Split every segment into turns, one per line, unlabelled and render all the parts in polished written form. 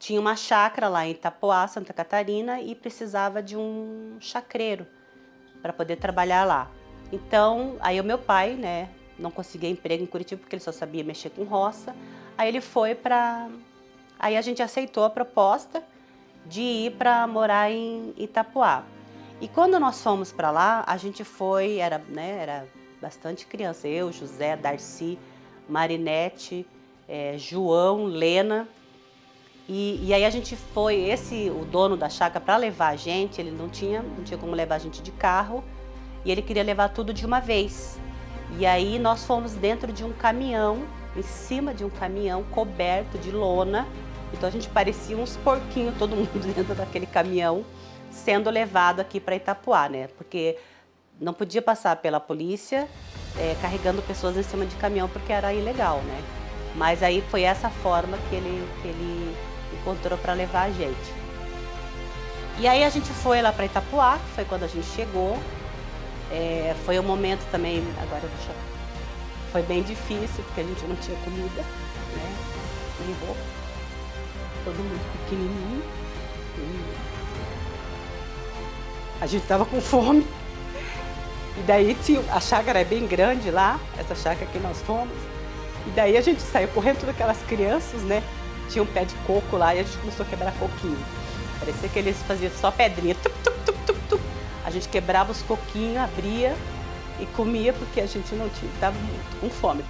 tinha uma chácara lá em Itapoá, Santa Catarina, e precisava de um chacreiro para poder trabalhar lá. Então, aí o meu pai, né, não conseguia emprego em Curitiba porque ele só sabia mexer com roça. Aí ele foi para... Aí a gente aceitou a proposta de ir para morar em Itapoá. E quando nós fomos para lá, a gente foi, era bastante criança, eu, José, Darcy, Marinete, João, Lena. E aí a gente foi, o dono da chácara, para levar a gente, ele não tinha como levar a gente de carro, e ele queria levar tudo de uma vez. E aí nós fomos dentro de um caminhão, em cima de um caminhão coberto de lona. Então a gente parecia uns porquinhos, todo mundo dentro daquele caminhão, sendo levado aqui para Itapoá, né? Porque não podia passar pela polícia carregando pessoas em cima de caminhão, porque era ilegal, né? Mas aí foi essa forma que ele encontrou para levar a gente. E aí a gente foi lá para Itapoá, foi quando a gente chegou. Foi um momento também, agora eu vou chamar, foi bem difícil, porque a gente não tinha comida, né? Nem roupa, todo mundo pequenininho. A gente tava com fome. E daí a chácara é bem grande lá, essa chácara que nós fomos. E daí a gente saiu correndo, todas aquelas crianças, né? Tinha um pé de coco lá e a gente começou a quebrar coquinho. Parecia que eles faziam só pedrinha, tup, tup, tup, tup, tup. A gente quebrava os coquinhos, abria e comia, porque a gente não tinha, estava muito com fome.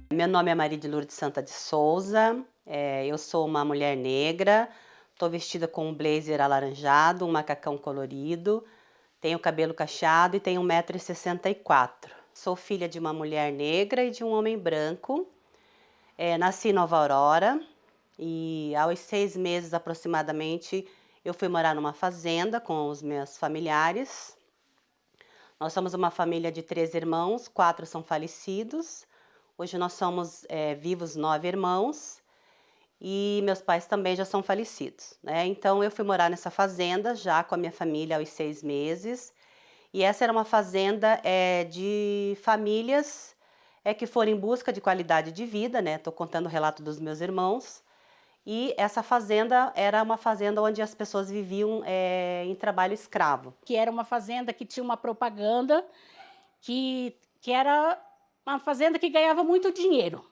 Meu nome é Maria de Lourdes Santa de Souza, eu sou uma mulher negra, estou vestida com um blazer alaranjado, um macacão colorido, tenho cabelo cacheado e tenho 1,64 m. Sou filha de uma mulher negra e de um homem branco. Nasci em Nova Aurora e aos 6 meses aproximadamente eu fui morar numa fazenda com os meus familiares. Nós somos uma família de 3 irmãos, 4 são falecidos. Hoje nós somos vivos 9 irmãos e meus pais também já são falecidos, né? Então eu fui morar nessa fazenda já com a minha família aos 6 meses. E essa era uma fazenda de famílias que foram em busca de qualidade de vida, né? Estou contando o relato dos meus irmãos. E essa fazenda era uma fazenda onde as pessoas viviam em trabalho escravo.
Que era uma fazenda que tinha uma propaganda que era uma fazenda que ganhava muito dinheiro.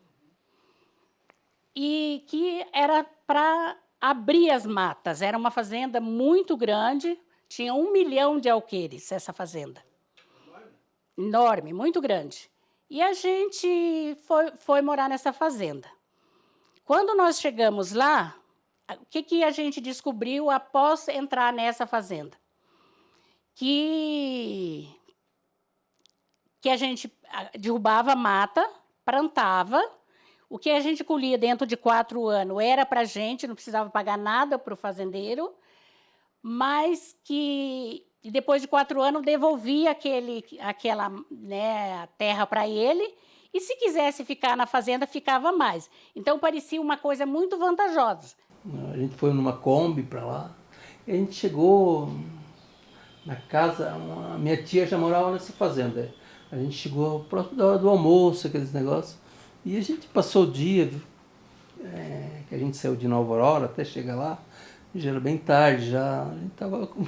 E que era para abrir as matas. Era uma fazenda muito grande, tinha 1 milhão de alqueires, essa fazenda. Enorme, muito grande. E a gente foi morar nessa fazenda. Quando nós chegamos lá, o que a gente descobriu após entrar nessa fazenda? Que a gente derrubava a mata, plantava, o que a gente colhia dentro de 4 anos era para a gente, não precisava pagar nada para o fazendeiro, mas que depois de 4 anos devolvia aquela terra para ele, e se quisesse ficar na fazenda, ficava mais. Então parecia uma coisa muito vantajosa.
A gente foi numa Kombi para lá, e a gente chegou na casa, a minha tia já morava nessa fazenda. A gente chegou próximo da hora do almoço, aqueles negócios, e a gente passou o dia, que a gente saiu de Nova Aurora até chegar lá, já era bem tarde, já a gente estava com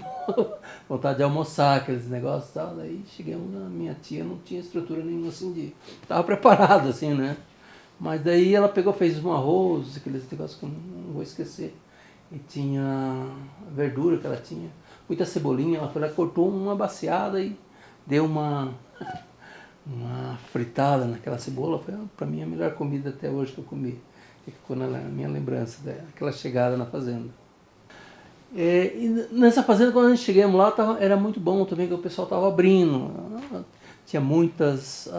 vontade de almoçar, aqueles negócios e tal. Daí chegamos, a minha tia não tinha estrutura nenhuma assim de... Estava preparada assim, né? Mas daí ela pegou, fez um arroz, aqueles negócios que eu não vou esquecer. E tinha verdura que ela tinha, muita cebolinha, ela foi lá, cortou uma baciada e deu uma fritada naquela cebola. Foi para mim a melhor comida até hoje que eu comi. E ficou na minha lembrança daquela chegada na fazenda. E nessa fazenda, quando a gente chegamos lá, era muito bom também, que o pessoal estava abrindo. Tinha muitas,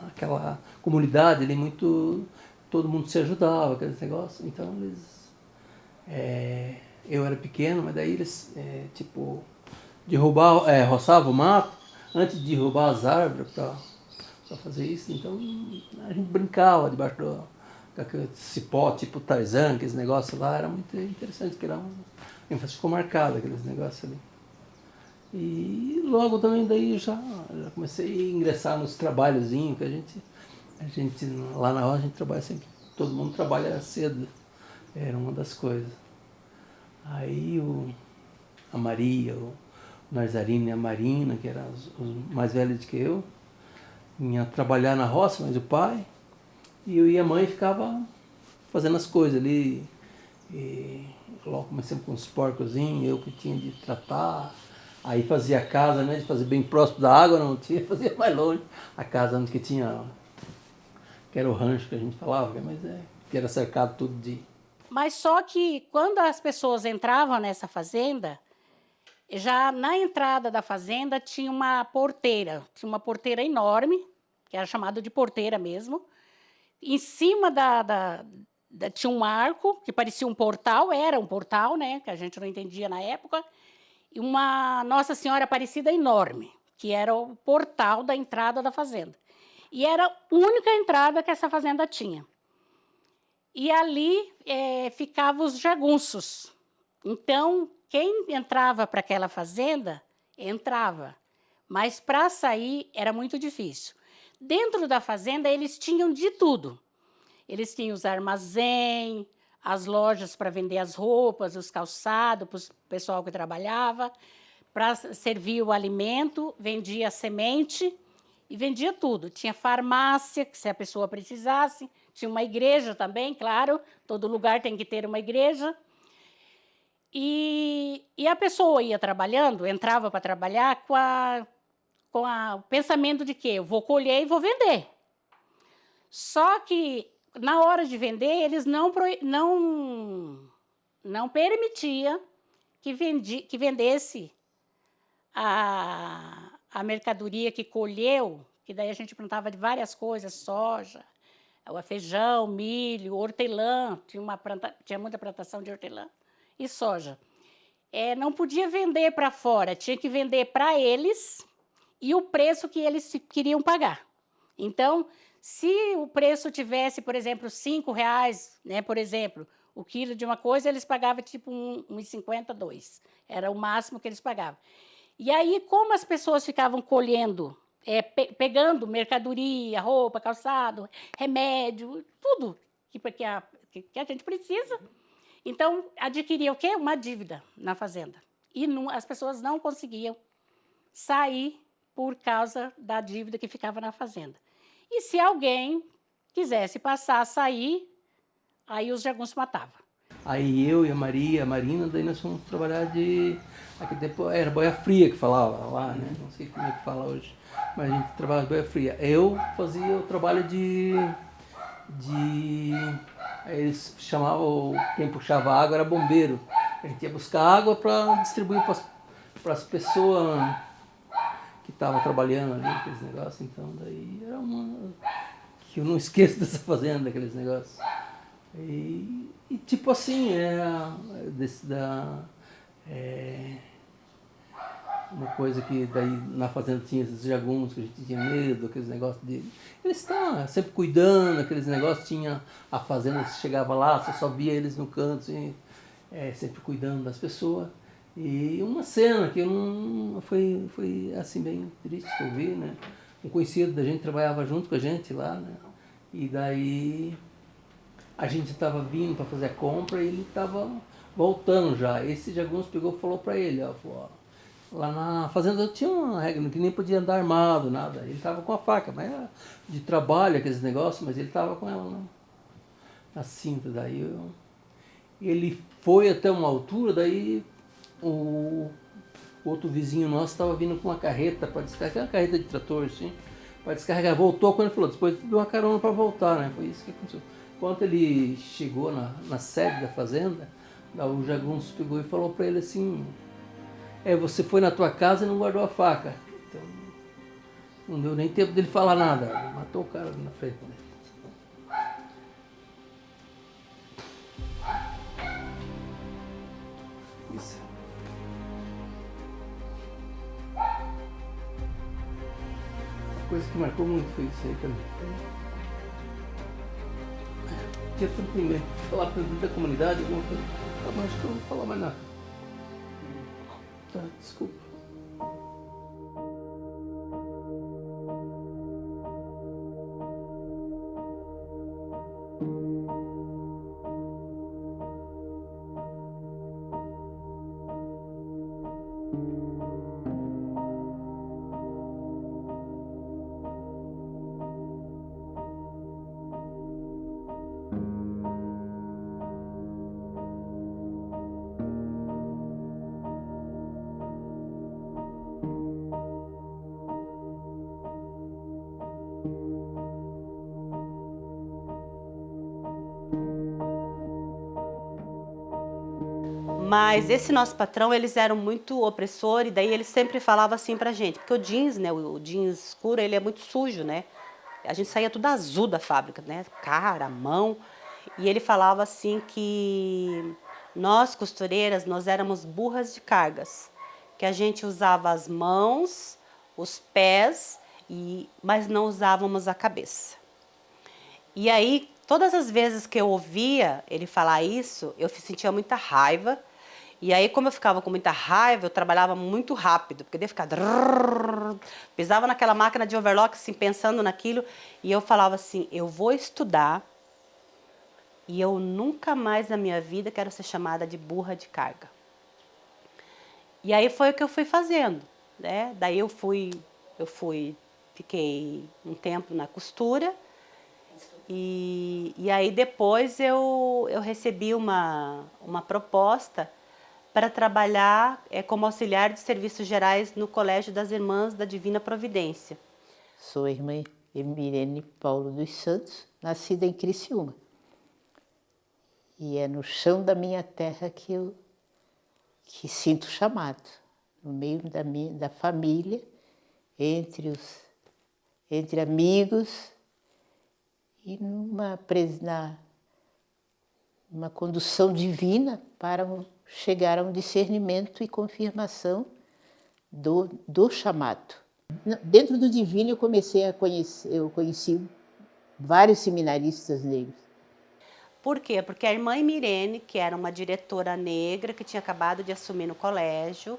aquela comunidade ali, muito, todo mundo se ajudava, aqueles negócios. Então eu era pequeno, mas daí eles, tipo, roçavam o mato antes de derrubar as árvores para fazer isso. Então a gente brincava debaixo daquele cipó, tipo Tarzan, aqueles negócios lá, era muito interessante, que ficou marcado aqueles negócios ali. E logo também daí já comecei a ingressar nos trabalhozinhos que a gente lá na roça a gente trabalha sempre, todo mundo trabalha cedo, era uma das coisas. Aí a Maria, o Narzarino e a Marina, que eram os mais velhos do que eu, vinha trabalhar na roça, mas o pai, e eu e a mãe ficava fazendo as coisas ali. E logo comecei com os porcozinhos, eu que tinha de tratar. Aí fazia a casa, né, de fazer bem próximo da água, não tinha, fazia mais longe. A casa onde que tinha, que era o rancho que a gente falava, mas que era cercado tudo de...
Mas só que quando as pessoas entravam nessa fazenda, já na entrada da fazenda tinha uma porteira enorme, que era chamada de porteira mesmo. Em cima tinha um arco, que parecia um portal, era um portal, né, que a gente não entendia na época, e uma Nossa Senhora Aparecida enorme, que era o portal da entrada da fazenda. E era a única entrada que essa fazenda tinha. E ali ficavam os jagunços. Então, quem entrava para aquela fazenda, entrava. Mas para sair era muito difícil. Dentro da fazenda, eles tinham de tudo. Eles tinham os armazéns, as lojas para vender as roupas, os calçados para o pessoal que trabalhava, para servir o alimento, vendia a semente e vendia tudo. Tinha farmácia, que se a pessoa precisasse, tinha uma igreja também, claro, todo lugar tem que ter uma igreja. E a pessoa ia trabalhando, entrava para trabalhar com o pensamento de que eu vou colher e vou vender. Só que, na hora de vender, eles não permitiam que vendesse a mercadoria que colheu, que daí a gente plantava de várias coisas, soja, feijão, milho, hortelã, tinha muita plantação de hortelã e soja. Não podia vender para fora, tinha que vender para eles e o preço que eles queriam pagar. Então, se o preço tivesse, por exemplo, R$5, né, por exemplo, o quilo de uma coisa, eles pagavam tipo R$1,50, R$2. Era o máximo que eles pagavam. E aí, como as pessoas ficavam colhendo, pegando mercadoria, roupa, calçado, remédio, tudo que a gente precisa, então adquiria o quê? Uma dívida na fazenda. E as pessoas não conseguiam sair por causa da dívida que ficava na fazenda. E se alguém quisesse passar a sair, aí os jagunços matavam.
Aí eu e a Maria, a Marina, daí nós fomos trabalhar aqui depois, era boia fria que falava lá, né? Não sei como é que fala hoje, mas a gente trabalhava de boia fria. Eu fazia o trabalho aí eles chamavam, quem puxava água era bombeiro. A gente ia buscar água para distribuir para as pessoas que estavam trabalhando ali, aqueles negócios. Então daí era uma que eu não esqueço dessa fazenda, aqueles negócios. E tipo assim, uma coisa que daí na fazenda tinha esses jagunços que a gente tinha medo, aqueles negócios de... Eles estavam sempre cuidando, aqueles negócios, tinha a fazenda, você chegava lá, você só via eles no canto, assim, sempre cuidando das pessoas. E uma cena que eu não... Foi assim bem triste que eu vi, né? Um conhecido da gente trabalhava junto com a gente lá, né? E daí a gente estava vindo para fazer a compra e ele estava voltando já. Esse jagunço pegou e falou para ele, ó, lá na fazenda tinha uma regra, que nem podia andar armado, nada. Ele estava com a faca, mas era de trabalho, aqueles negócios, mas ele estava com ela na cinta. Ele foi até uma altura, daí o outro vizinho nosso estava vindo com uma carreta para descarregar, uma carreta de trator, assim, para descarregar. Voltou quando ele falou, depois deu uma carona para voltar, né? Foi isso que aconteceu. Quando ele chegou na sede da fazenda, o jagunço pegou e falou para ele assim: você foi na tua casa e não guardou a faca. Então, não deu nem tempo dele falar nada. Matou o cara ali na frente, né? Isso. Uma coisa que marcou muito foi isso aí também. Tinha tanto ninguém falar para dentro da comunidade, alguma coisa. Mas acho que eu não vou falar mais nada. Tá, desculpa.
Mas esse nosso patrão, eles eram muito opressores, e daí ele sempre falava assim pra gente, porque o jeans, né, o jeans escuro, ele é muito sujo, né? A gente saía tudo azul da fábrica, né? Cara, mão. E ele falava assim que nós, costureiras, nós éramos burras de cargas, que a gente usava as mãos, os pés, mas não usávamos a cabeça. E aí, todas as vezes que eu ouvia ele falar isso, eu sentia muita raiva. E aí, como eu ficava com muita raiva, eu trabalhava muito rápido, porque eu ia ficar... Pisava naquela máquina de overlock, assim, pensando naquilo, e eu falava assim, eu vou estudar e eu nunca mais na minha vida quero ser chamada de burra de carga. E aí foi o que eu fui fazendo, né? Daí fiquei um tempo na costura, e aí depois eu recebi uma proposta para trabalhar como auxiliar de serviços gerais no Colégio das Irmãs da Divina Providência.
Sou a irmã Emirene Paulo dos Santos, nascida em Criciúma. E é no chão da minha terra que sinto chamado, no meio da família, entre amigos e numa condução divina para chegar a um discernimento e confirmação do chamado. Dentro do divino eu conheci vários seminaristas negros.
Por quê? Porque a irmã Emirene, que era uma diretora negra que tinha acabado de assumir no colégio,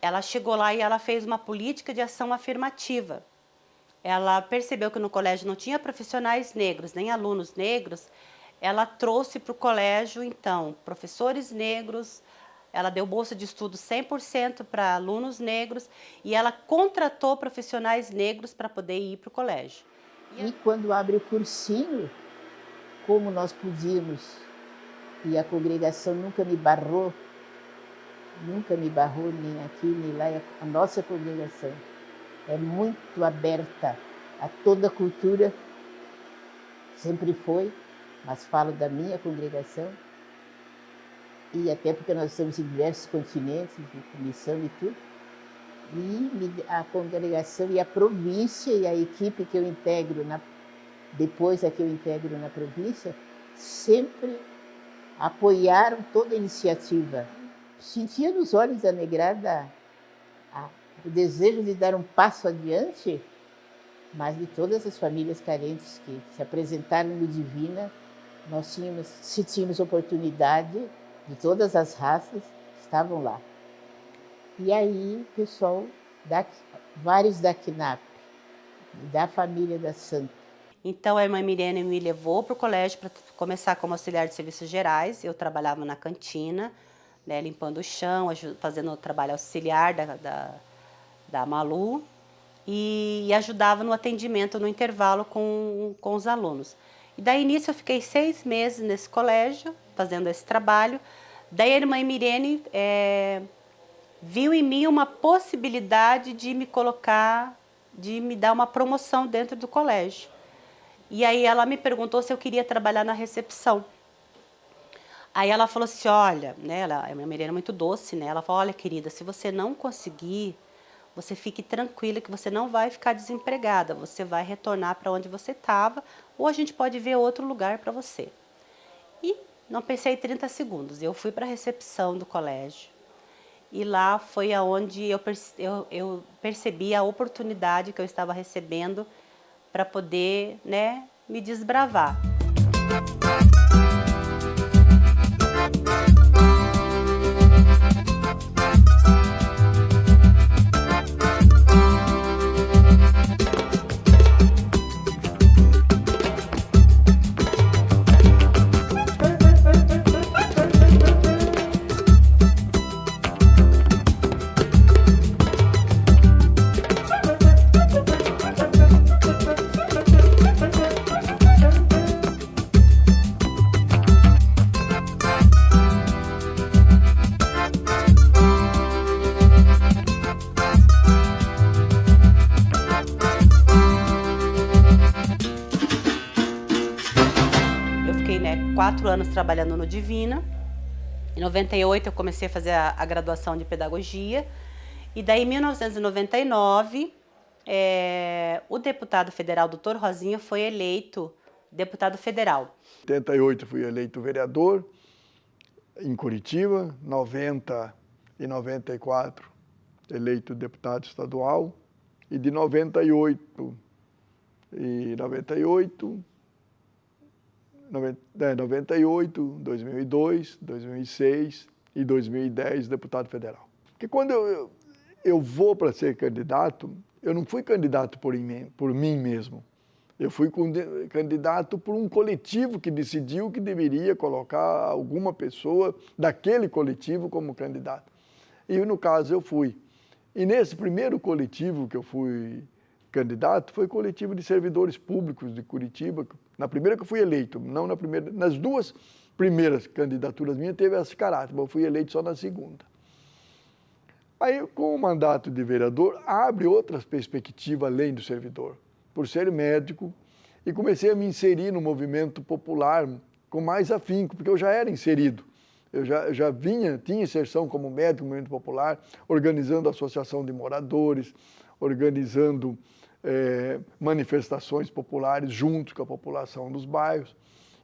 ela chegou lá e ela fez uma política de ação afirmativa. Ela percebeu que no colégio não tinha profissionais negros, nem alunos negros. Ela trouxe para o colégio, então, professores negros, ela deu bolsa de estudo 100% para alunos negros e ela contratou profissionais negros para poder ir para o colégio.
E quando abre o cursinho, como nós podíamos, e a congregação nunca me barrou nem aqui nem lá, a nossa congregação é muito aberta a toda a cultura, sempre foi, mas falo da minha congregação, e até porque nós estamos em diversos continentes, de missão e tudo, e a congregação e a província e a equipe que eu integro, depois a que eu integro na província, sempre apoiaram toda a iniciativa. Sentia nos olhos da negrada o desejo de dar um passo adiante, mas de todas as famílias carentes que se apresentaram no Divina, se tínhamos oportunidade, de todas as raças, estavam lá. E aí, pessoal, vários da CNAP, da família da Santa.
Então, a irmã Mirene me levou para o colégio para começar como auxiliar de serviços gerais. Eu trabalhava na cantina, né, limpando o chão, fazendo o trabalho auxiliar da Malu e ajudava no atendimento no intervalo com os alunos. E daí nisso eu fiquei 6 meses nesse colégio, fazendo esse trabalho. Daí a irmã Mirene viu em mim uma possibilidade de me colocar, de me dar uma promoção dentro do colégio. E aí ela me perguntou se eu queria trabalhar na recepção. Aí ela falou assim, olha, né, a minha Mirene é muito doce, né? Ela falou, olha, querida, se você não conseguir, você fique tranquila que você não vai ficar desempregada, você vai retornar para onde você estava, ou a gente pode ver outro lugar para você. E não pensei 30 segundos, eu fui para a recepção do colégio. E lá foi aonde eu percebi a oportunidade que eu estava recebendo para poder, né, me desbravar. Eu fiquei, né, 4 anos trabalhando no Divina. Em 98 eu comecei a fazer a graduação de pedagogia. E daí em 1999, o deputado federal, doutor Rosinha, foi eleito deputado federal.
Em 88 fui eleito vereador em Curitiba, 90 e 94 eleito deputado estadual e de 98 2002, 2006 e 2010 deputado federal. Porque quando eu vou para ser candidato, eu não fui candidato por mim mesmo. Eu fui candidato por um coletivo que decidiu que deveria colocar alguma pessoa daquele coletivo como candidato. E no caso eu fui. E nesse primeiro coletivo que eu fui candidato, foi o coletivo de servidores públicos de Curitiba, na primeira que eu fui eleito, não na primeira, nas 2 primeiras candidaturas minhas teve esse caráter, mas eu fui eleito só na segunda. Aí, com o mandato de vereador, abre outras perspectivas além do servidor, por ser médico, e comecei a me inserir no movimento popular com mais afinco, porque eu já era inserido. Eu já tinha inserção como médico no movimento popular, organizando a associação de moradores, organizando manifestações populares junto com a população dos bairros.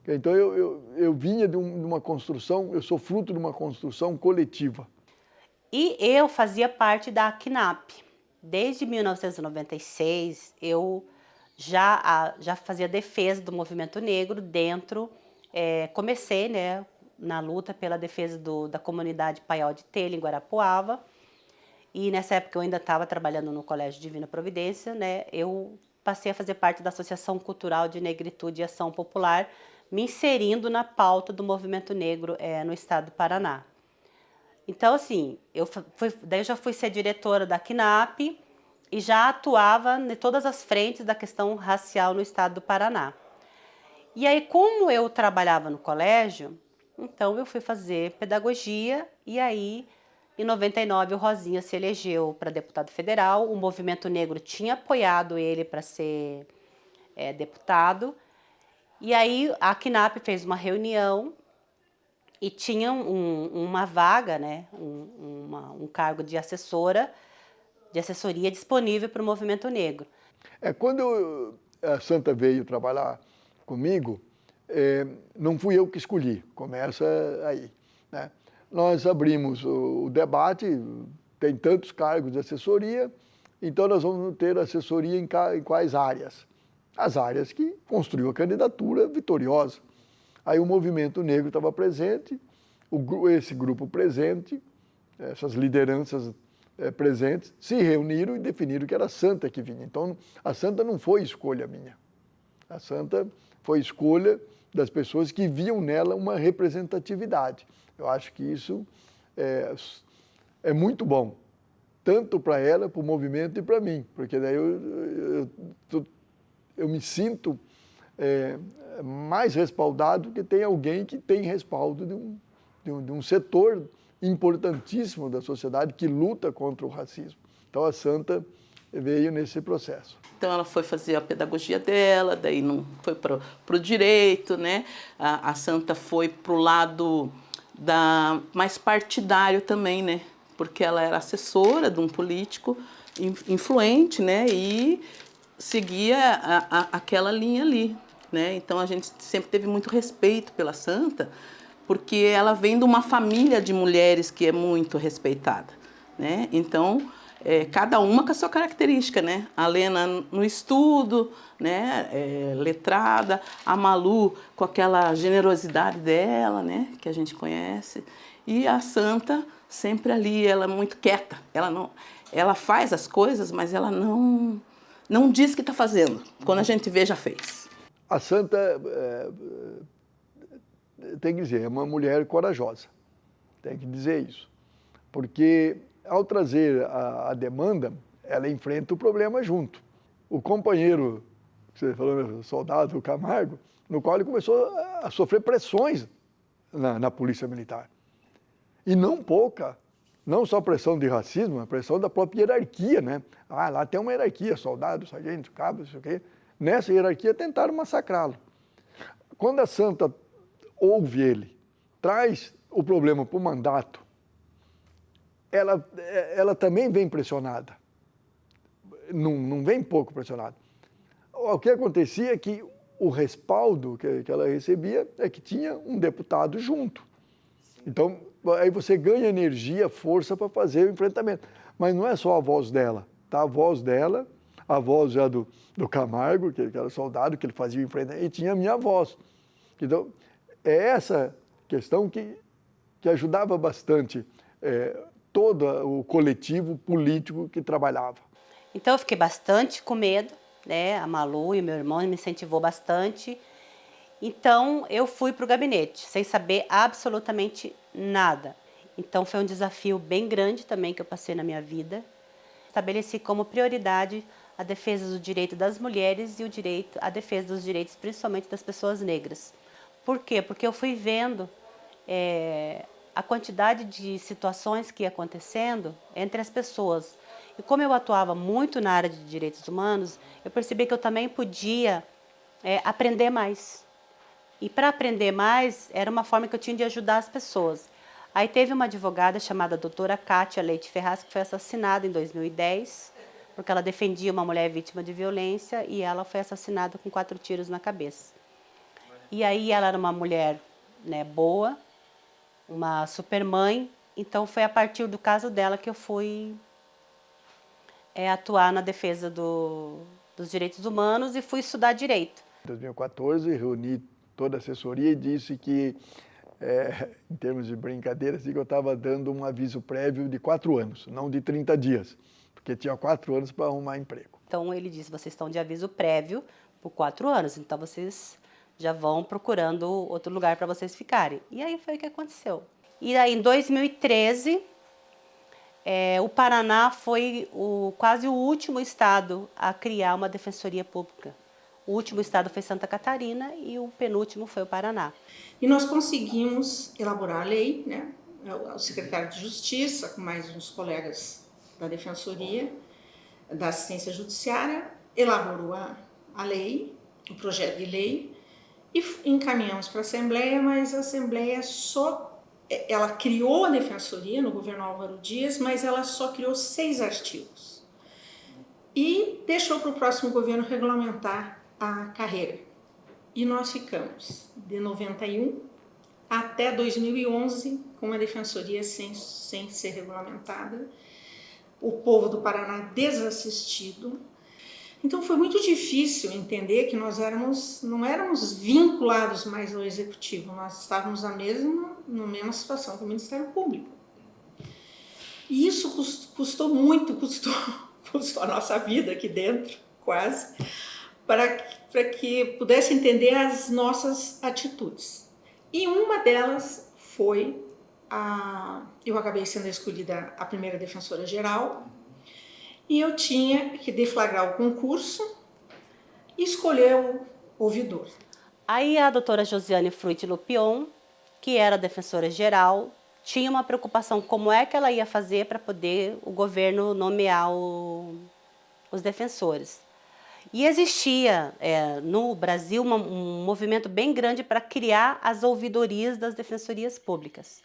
Então eu vinha de uma construção, eu sou fruto de uma construção coletiva.
E eu fazia parte da ACNAP. Desde 1996, eu já fazia defesa do movimento negro dentro, comecei, né, na luta pela defesa da comunidade Paiol de Telha, em Guarapuava. E nessa época eu ainda estava trabalhando no Colégio Divina Providência, né, eu passei a fazer parte da Associação Cultural de Negritude e Ação Popular, me inserindo na pauta do movimento negro no estado do Paraná. Então, assim, daí eu já fui ser diretora da ACNAP e já atuava em todas as frentes da questão racial no estado do Paraná. E aí, como eu trabalhava no colégio, então eu fui fazer pedagogia e aí, em 99, o Rosinha se elegeu para deputado federal, o movimento negro tinha apoiado ele para ser deputado, e aí a ACNAP fez uma reunião e tinha uma vaga, né, um cargo de assessoria disponível para o movimento negro.
Quando a Santa veio trabalhar comigo, não fui eu que escolhi, começa aí, né? Nós abrimos o debate, tem tantos cargos de assessoria, então nós vamos ter assessoria em quais áreas? As áreas que construiu a candidatura vitoriosa. Aí o movimento negro estava presente, esse grupo presente, essas lideranças presentes, se reuniram e definiram que era a Santa que vinha. Então, a Santa não foi escolha minha. A Santa foi escolha das pessoas que viam nela uma representatividade. Eu acho que isso é muito bom, tanto para ela, para o movimento e para mim, porque daí eu me sinto mais respaldado que tem alguém que tem respaldo de um setor importantíssimo da sociedade que luta contra o racismo. Então a Santa veio nesse processo.
Então ela foi fazer a pedagogia dela, daí não foi para o direito, né? A Santa foi para o lado mais partidário também, né? Porque ela era assessora de um político influente, né? E seguia aquela linha ali, né? Então a gente sempre teve muito respeito pela Santa, porque ela vem de uma família de mulheres que é muito respeitada, né? Então cada uma com a sua característica, né? A Lena no estudo, né? Letrada, a Malu com aquela generosidade dela, né? Que a gente conhece, e a Santa sempre ali, ela é muito quieta, ela faz as coisas, mas ela não diz que está fazendo. Quando a gente vê, já fez.
A Santa, tem que dizer, é uma mulher corajosa, tem que dizer isso, porque ao trazer a demanda, ela enfrenta o problema junto. O companheiro, que você falou, o soldado, o Camargo, no qual ele começou a sofrer pressões na polícia militar. E não pouca, não só pressão de racismo, mas pressão da própria hierarquia, né? Ah, lá tem uma hierarquia, soldado, sargento, cabo, não sei o quê. Nessa hierarquia tentaram massacrá-lo. Quando a Santa ouve ele, traz o problema para o mandato, ela também vem pressionada, não vem pouco pressionada. O que acontecia é que o respaldo que ela recebia é que tinha um deputado junto. Então, aí você ganha energia, força para fazer o enfrentamento. Mas não é só a voz dela, tá? A voz dela, a voz já do Camargo, que era soldado, que ele fazia o enfrentamento, e tinha a minha voz. Então, é essa questão que ajudava bastante todo o coletivo político que trabalhava.
Então eu fiquei bastante com medo, né? A Malu e o meu irmão me incentivou bastante. Então eu fui para o gabinete, sem saber absolutamente nada. Então foi um desafio bem grande também que eu passei na minha vida. Estabeleci como prioridade a defesa do direito das mulheres e a defesa dos direitos principalmente das pessoas negras. Por quê? Porque eu fui vendo a quantidade de situações que ia acontecendo entre as pessoas. E como eu atuava muito na área de direitos humanos, eu percebi que eu também podia aprender mais. E para aprender mais, era uma forma que eu tinha de ajudar as pessoas. Aí teve uma advogada chamada doutora Kátia Leite Ferraz, que foi assassinada em 2010, porque ela defendia uma mulher vítima de violência e ela foi assassinada com 4 tiros na cabeça. E aí ela era uma mulher, né, boa, uma super mãe, então foi a partir do caso dela que eu fui atuar na defesa dos direitos humanos e fui estudar direito.
Em 2014, reuni toda a assessoria e disse que, em termos de brincadeira, eu estava dando um aviso prévio de 4 anos, não de 30 dias, porque tinha 4 anos para arrumar emprego.
Então ele disse, vocês estão de aviso prévio por 4 anos, então vocês já vão procurando outro lugar para vocês ficarem. E aí foi o que aconteceu. E aí em 2013, o Paraná foi quase o último estado a criar uma defensoria pública. O último estado foi Santa Catarina e o penúltimo foi o Paraná.
E nós conseguimos elaborar a lei, né? O secretário de Justiça, com mais uns colegas da Defensoria, da Assistência Judiciária, elaborou a lei, o projeto de lei, e encaminhamos para a Assembleia, mas a Assembleia ela criou a Defensoria no governo Álvaro Dias, mas ela só criou 6 artigos. E deixou para o próximo governo regulamentar a carreira. E nós ficamos de 91 até 2011 com a Defensoria sem ser regulamentada. O povo do Paraná desassistido. Então foi muito difícil entender que nós não éramos vinculados mais ao Executivo, nós estávamos na mesma situação que o Ministério Público. E isso custou muito, custou a nossa vida aqui dentro, quase, para que pudesse entender as nossas atitudes. E uma delas foi eu acabei sendo escolhida a primeira defensora-geral e eu tinha que deflagrar o concurso e escolher o ouvidor.
Aí a doutora Josiane Fruit Lupion, que era defensora-geral, tinha uma preocupação como é que ela ia fazer para poder o governo nomear os defensores. E existia no Brasil um movimento bem grande para criar as ouvidorias das defensorias públicas.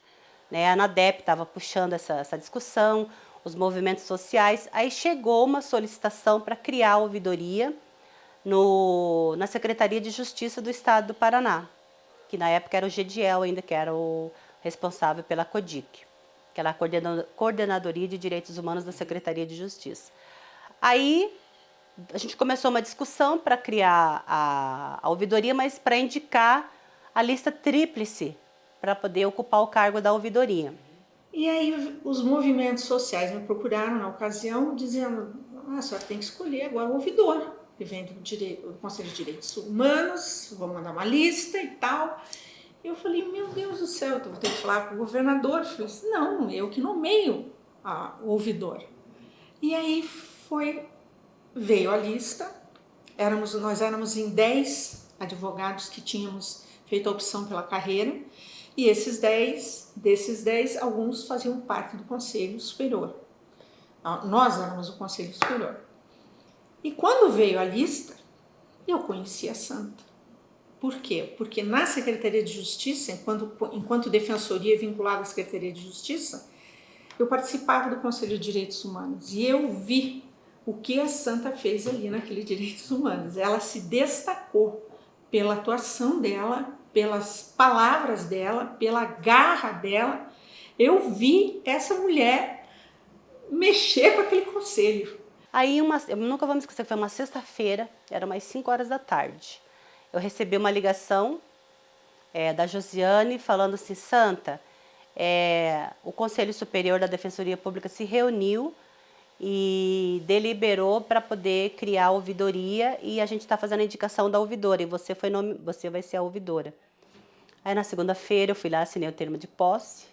Né? A ANADEP estava puxando essa discussão, os movimentos sociais. Aí chegou uma solicitação para criar a ouvidoria na Secretaria de Justiça do Estado do Paraná, que na época era o GEDIEL ainda, que era o responsável pela CODIC, que era a Coordenadoria de Direitos Humanos da Secretaria de Justiça. Aí a gente começou uma discussão para criar a ouvidoria, mas para indicar a lista tríplice para poder ocupar o cargo da ouvidoria.
E aí os movimentos sociais me procuraram na ocasião, dizendo: a senhora tem que escolher agora o ouvidor, que vem do Conselho de Direitos Humanos, vou mandar uma lista e tal. Eu falei: meu Deus do céu, eu vou ter que falar com o governador. Eu falei assim: não, eu que nomeio o ouvidor. E aí veio a lista, nós éramos em 10 advogados que tínhamos feito a opção pela carreira, e desses 10, alguns faziam parte do Conselho Superior. Nós éramos o Conselho Superior. E quando veio a lista, eu conheci a Santa. Por quê? Porque na Secretaria de Justiça, enquanto defensoria vinculada à Secretaria de Justiça, eu participava do Conselho de Direitos Humanos e eu vi o que a Santa fez ali naquele Direitos Humanos. Ela se destacou pela atuação dela, pelas palavras dela, pela garra dela. Eu vi essa mulher mexer com aquele conselho.
Aí, eu nunca vou me esquecer, foi uma sexta-feira, era umas 5 horas da tarde. Eu recebi uma ligação da Josiane falando assim: Santa, o Conselho Superior da Defensoria Pública se reuniu e deliberou para poder criar a ouvidoria e a gente está fazendo a indicação da ouvidora e você vai ser a ouvidora. Aí na segunda-feira eu fui lá, assinei o termo de posse.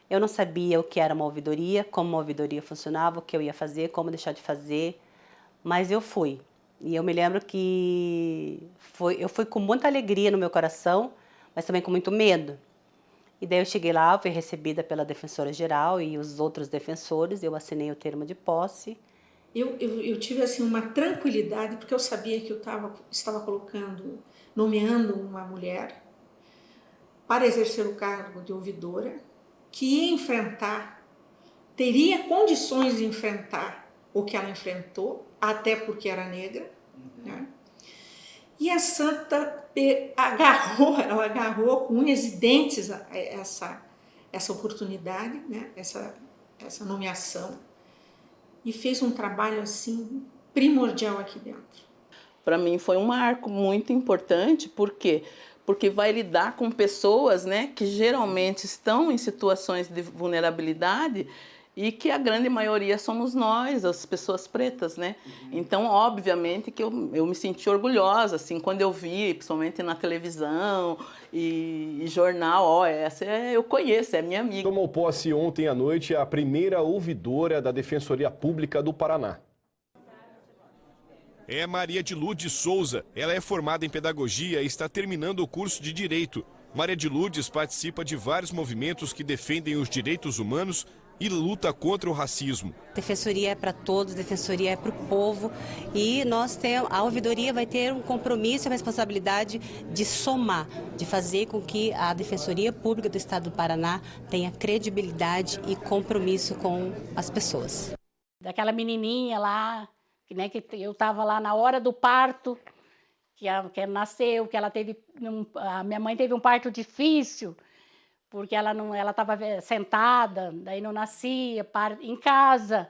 Eu não sabia o que era uma ouvidoria, como uma ouvidoria funcionava, o que eu ia fazer, como deixar de fazer, mas eu fui. E eu me lembro que eu fui com muita alegria no meu coração, mas também com muito medo. E daí eu cheguei lá, fui recebida pela defensora-geral e os outros defensores, eu assinei o termo de posse.
Eu tive assim uma tranquilidade, porque eu sabia que eu estava nomeando uma mulher para exercer o cargo de ouvidora, que ia teria condições de enfrentar o que ela enfrentou, até porque era negra, né? E a Santa ela agarrou com unhas e dentes essa oportunidade, né? essa nomeação, e fez um trabalho assim primordial aqui dentro.
Para mim foi um marco muito importante, por quê? Porque vai lidar com pessoas, né, que geralmente estão em situações de vulnerabilidade e que a grande maioria somos nós, as pessoas pretas, né? Então, obviamente que eu me senti orgulhosa, assim, quando eu vi, principalmente na televisão e jornal, essa eu conheço, é minha amiga.
Tomou posse ontem à noite a primeira ouvidora da Defensoria Pública do Paraná.
É Maria de Lourdes Souza. Ela é formada em pedagogia e está terminando o curso de Direito. Maria de Lourdes participa de vários movimentos que defendem os direitos humanos e luta contra o racismo.
Defensoria é para todos, defensoria é para o povo e a ouvidoria vai ter um compromisso e uma responsabilidade de somar, de fazer com que a Defensoria Pública do Estado do Paraná tenha credibilidade e compromisso com as pessoas.
Daquela menininha lá, né, que eu estava lá na hora do parto, que ela nasceu, que ela teve, a minha mãe teve um parto difícil, porque ela estava sentada, daí não nascia, em casa,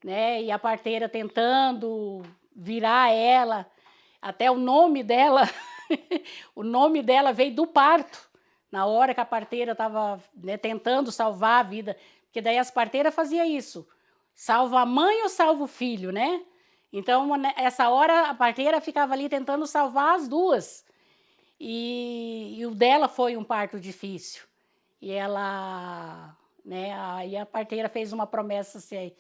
né, e a parteira tentando virar ela, até o nome dela, o nome dela veio do parto, na hora que a parteira estava, né, tentando salvar a vida, porque daí as parteiras faziam isso, salva a mãe ou salva o filho, né? Então, essa hora, a parteira ficava ali tentando salvar as duas. E o dela foi um parto difícil. E ela, né, aí a parteira fez uma promessa, se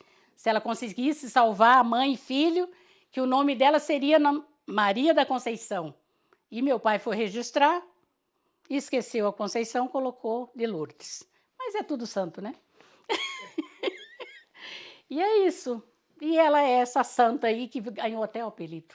ela conseguisse salvar a mãe e filho, que o nome dela seria Maria da Conceição. E meu pai foi registrar, esqueceu a Conceição, colocou de Lourdes. Mas é tudo santo, né? E é isso. E ela é essa santa aí que ganhou até o apelido.